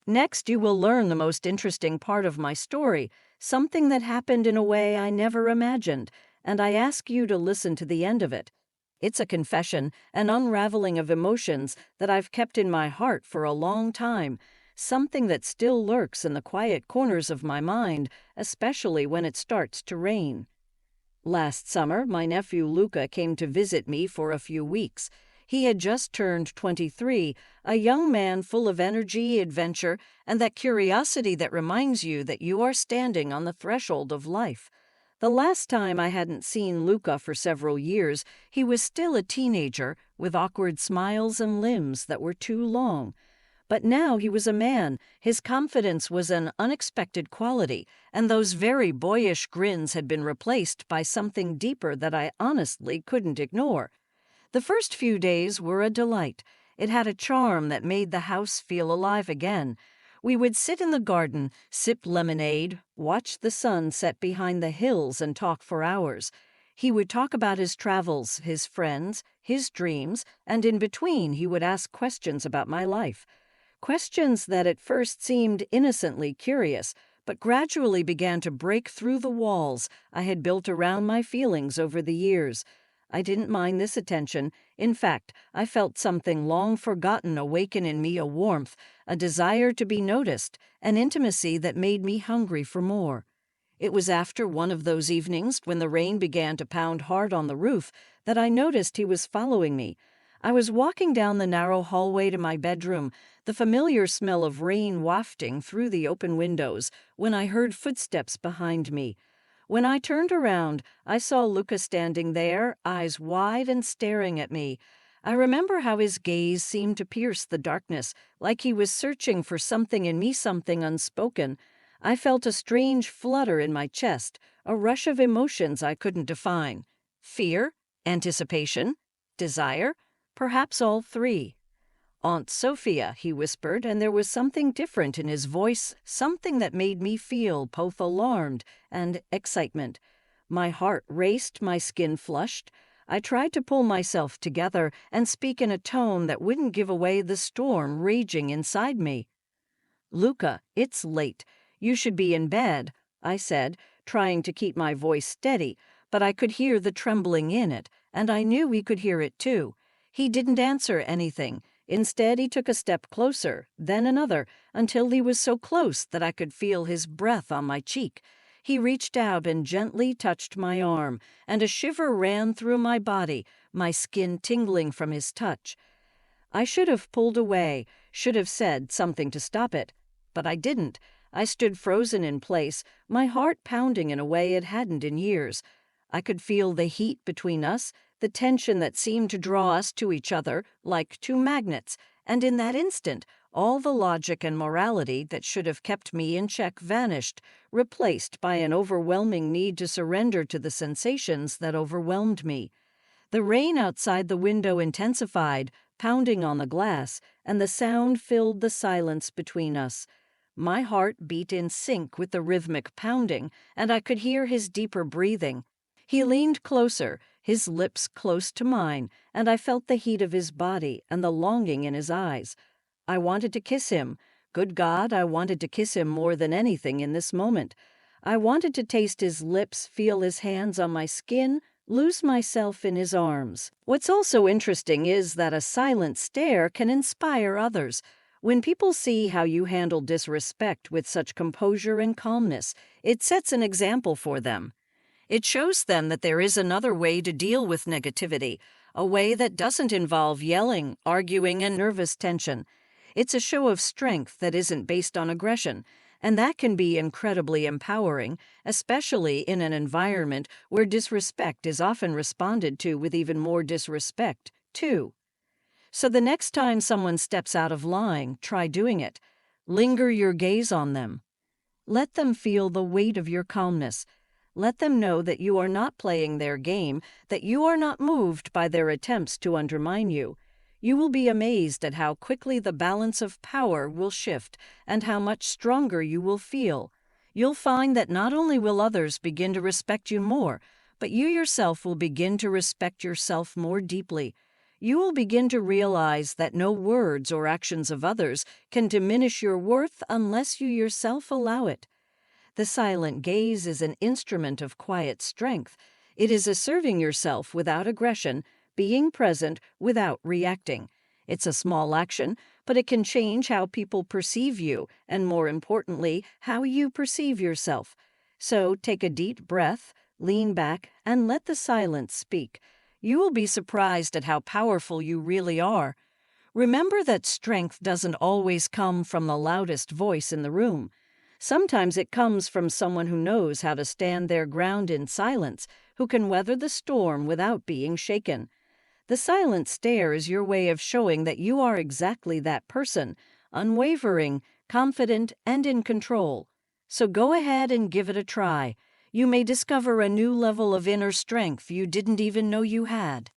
Next, you will learn the most interesting part of my story, something that happened in a way I never imagined, and I ask you to listen to the end of it. It's a confession, an unraveling of emotions that I've kept in my heart for a long time, something that still lurks in the quiet corners of my mind, especially when it starts to rain. Last summer, my nephew Luca came to visit me for a few weeks. He had just turned 23, a young man full of energy, adventure, and that curiosity that reminds you that you are standing on the threshold of life. The last time I hadn't seen Luca for several years, he was still a teenager with awkward smiles and limbs that were too long. But now he was a man, his confidence was an unexpected quality, and those very boyish grins had been replaced by something deeper that I honestly couldn't ignore. The first few days were a delight. It had a charm that made the house feel alive again. We would sit in the garden, sip lemonade, watch the sun set behind the hills, and talk for hours. He would talk about his travels, his friends, his dreams, and in between he would ask questions about my life. Questions that at first seemed innocently curious, but gradually began to break through the walls I had built around my feelings over the years. I didn't mind this attention. In fact, I felt something long forgotten awaken in me, a warmth, a desire to be noticed, an intimacy that made me hungry for more. It was after one of those evenings, when the rain began to pound hard on the roof, that I noticed he was following me. I was walking down the narrow hallway to my bedroom, the familiar smell of rain wafting through the open windows, when I heard footsteps behind me. When I turned around, I saw Luca standing there, eyes wide and staring at me. I remember how his gaze seemed to pierce the darkness, like he was searching for something in me, something unspoken. I felt a strange flutter in my chest, a rush of emotions I couldn't define. Fear, anticipation, desire, perhaps all three. "Aunt Sophia," he whispered, and there was something different in his voice, something that made me feel both alarmed and excitement. My heart raced, my skin flushed. I tried to pull myself together and speak in a tone that wouldn't give away the storm raging inside me. "Luca, it's late. You should be in bed," I said, trying to keep my voice steady, but I could hear the trembling in it, and I knew he could hear it too. He didn't answer anything. Instead, he took a step closer, then another, until he was so close that I could feel his breath on my cheek. He reached out and gently touched my arm, and a shiver ran through my body, my skin tingling from his touch. I should have pulled away, should have said something to stop it, but I didn't. I stood frozen in place, my heart pounding in a way it hadn't in years. I could feel the heat between us, the tension that seemed to draw us to each other like two magnets, and in that instant, all the logic and morality that should have kept me in check vanished, replaced by an overwhelming need to surrender to the sensations that overwhelmed me. The rain outside the window intensified, pounding on the glass, and the sound filled the silence between us. My heart beat in sync with the rhythmic pounding, and I could hear his deeper breathing. He leaned closer, his lips close to mine, and I felt the heat of his body and the longing in his eyes. I wanted to kiss him. Good God, I wanted to kiss him more than anything in this moment. I wanted to taste his lips, feel his hands on my skin, lose myself in his arms. What's also interesting is that a silent stare can inspire others. When people see how you handle disrespect with such composure and calmness, it sets an example for them. It shows them that there is another way to deal with negativity, a way that doesn't involve yelling, arguing, and nervous tension. It's a show of strength that isn't based on aggression, and that can be incredibly empowering, especially in an environment where disrespect is often responded to with even more disrespect, too. So the next time someone steps out of line, try doing it. Linger your gaze on them. Let them feel the weight of your calmness. Let them know that you are not playing their game, that you are not moved by their attempts to undermine you. You will be amazed at how quickly the balance of power will shift and how much stronger you will feel. You'll find that not only will others begin to respect you more, but you yourself will begin to respect yourself more deeply. You will begin to realize that no words or actions of others can diminish your worth unless you yourself allow it. The silent gaze is an instrument of quiet strength. It is asserting yourself without aggression, being present without reacting. It's a small action, but it can change how people perceive you, and more importantly, how you perceive yourself. So take a deep breath, lean back, and let the silence speak. You will be surprised at how powerful you really are. Remember that strength doesn't always come from the loudest voice in the room. Sometimes it comes from someone who knows how to stand their ground in silence, who can weather the storm without being shaken. The silent stare is your way of showing that you are exactly that person, unwavering, confident, and in control. So go ahead and give it a try. You may discover a new level of inner strength you didn't even know you had.